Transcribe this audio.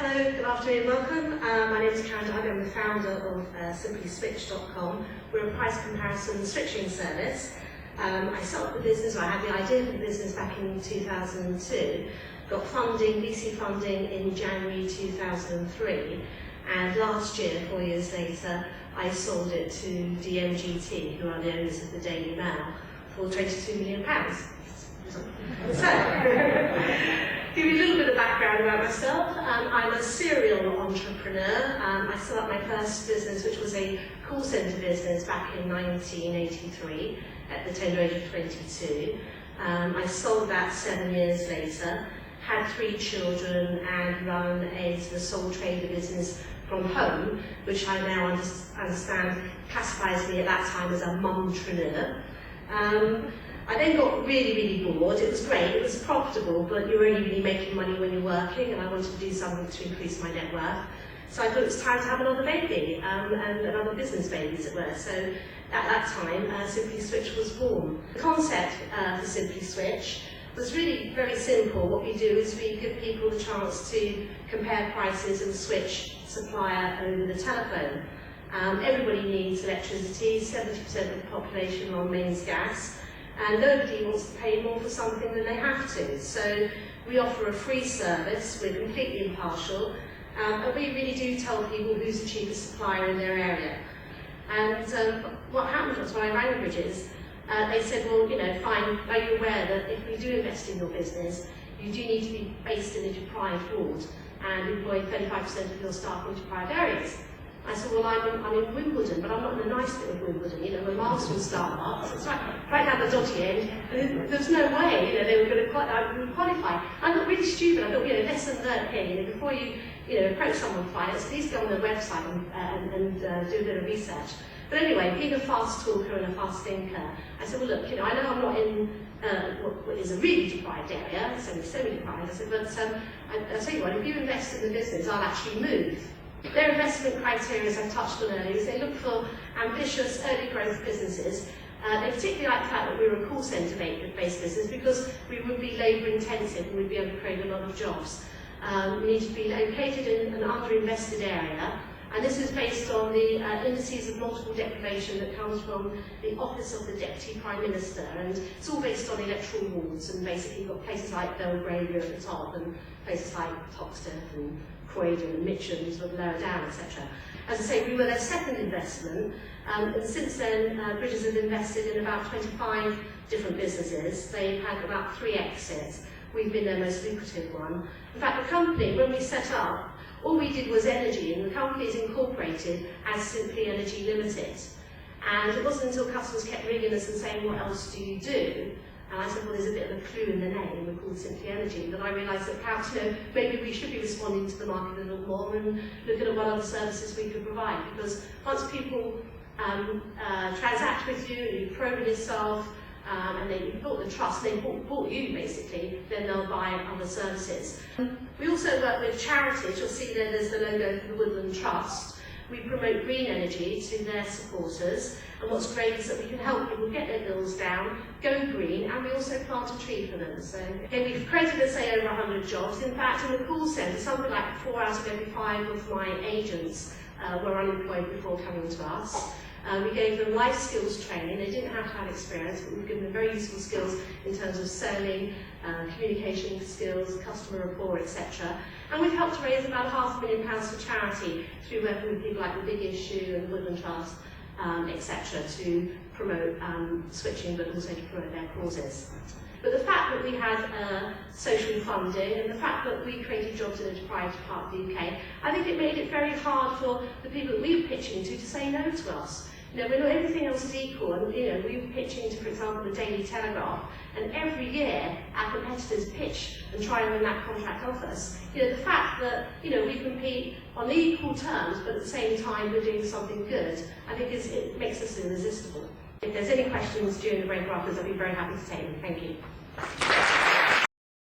Hello, good afternoon, welcome. My name is Karen Darby. I'm the founder of simplyswitch.com. We're a price comparison switching service. I set up the business, or I had the idea for the business back in 2002. Got funding, VC funding in January 2003. And last year, 4 years later, I sold it to DMGT, who are the owners of the Daily Mail, for £22 million. So, give you a little bit of background about myself. I'm a serial entrepreneur. I set up my first business, which was a call centre business back in 1983 at the tender age of 22. I sold that 7 years later, had 3 children, and run a sole trader business from home, which I now understand classifies me at that time as a mumtrepreneur. I then got really bored. It was great, it was profitable, but you're only really making money when you're working, and I wanted to do something to increase my net worth. So I thought it was time to have another baby, and another business baby, as it were. So at that time, Simply Switch was born. The concept for Simply Switch was really very simple. What we do is we give people the chance to compare prices and switch supplier over the telephone. Everybody needs electricity, 70% of the population are on mains gas, and nobody wants to pay more for something than they have to. So we offer a free service, we're completely impartial, and we really do tell people who's the cheapest supplier in their area. And what happened was, when I rang Bridges, they said, well, you know, fine, are you aware that if we do invest in your business, you do need to be based in a deprived ward and employ 35% of your staff in deprived areas? I said, well, I'm in Wimbledon, but I'm not in a nice bit of Wimbledon, you know, where Marston Starbucks. It's right down the dodgy end, and there's no way, you know, they were going to qualify. I got really stupid. I thought, you know, lesson learned here, you know, before you approach someone for finance, please go on their website and do a bit of research. But anyway, being a fast talker and a fast thinker, I said, well, look, you know, I know I'm not in what is a really deprived area, it's only semi-deprived. I said, but I'll tell you what, if you invest in the business, I'll actually move. Their investment criteria, as I touched on earlier, is they look for ambitious, early growth businesses. They particularly like the fact that we were a call centre-based business because we would be labour intensive and we'd be able to create a lot of jobs. We need to be located in an under-invested area, and this is based on the indices of multiple deprivation that comes from the Office of the Deputy Prime Minister, and it's all based on electoral wards, and basically you've got places like Belgravia at the top and places like Toxteth and Croydon and Mitcham sort of lower down, etc. As I say, we were their second investment, and since then Bridges have invested in about 25 different businesses. They've had about 3 exits. We've been their most lucrative one. In fact, the company, when we set up, all we did was energy, and the company is incorporated as Simply Energy Limited. And it wasn't until customers kept ringing us and saying, what else do you do? And I said, well, there's a bit of a clue in the name, we're called Simply Energy, that I realised that perhaps, you know, maybe we should be responding to the market a little more and looking at what other services we could provide. Because once people transact with you, and you program yourself, and you've built the trust, they bought you basically, then they'll buy other services. We also work with charities. You'll see there's the logo for the Woodland Trust. We promote green energy to their supporters, and what's great is that we can help people get their bills down, go green, and we also plant a tree for them. So again, we've created, let's say, over 100 jobs. In fact, in the call centre, something like 4 out of every 5 of my agents were unemployed before coming to us. We gave them life skills training. They didn't have to have experience, but we've given them very useful skills in terms of selling, communication skills, customer rapport, etc. And we've helped to raise about £500,000 for charity through working with people like the Big Issue and the Woodland Trust, etc., to promote switching, but also to promote their causes. But the fact that we had social funding and the fact that we created jobs in a deprived part of the UK, I think it made it very hard for the people that we were pitching to say no to us. You know, we're not, everything else is equal, and you know, we were pitching to, for example, the Daily Telegraph, and every year our competitors pitch and try and win that contract off us. You know, the fact that, you know, we compete on equal terms, but at the same time we're doing something good, I think it makes us irresistible. If there's any questions during the break or afterwards, I'd be very happy to take them. Thank you.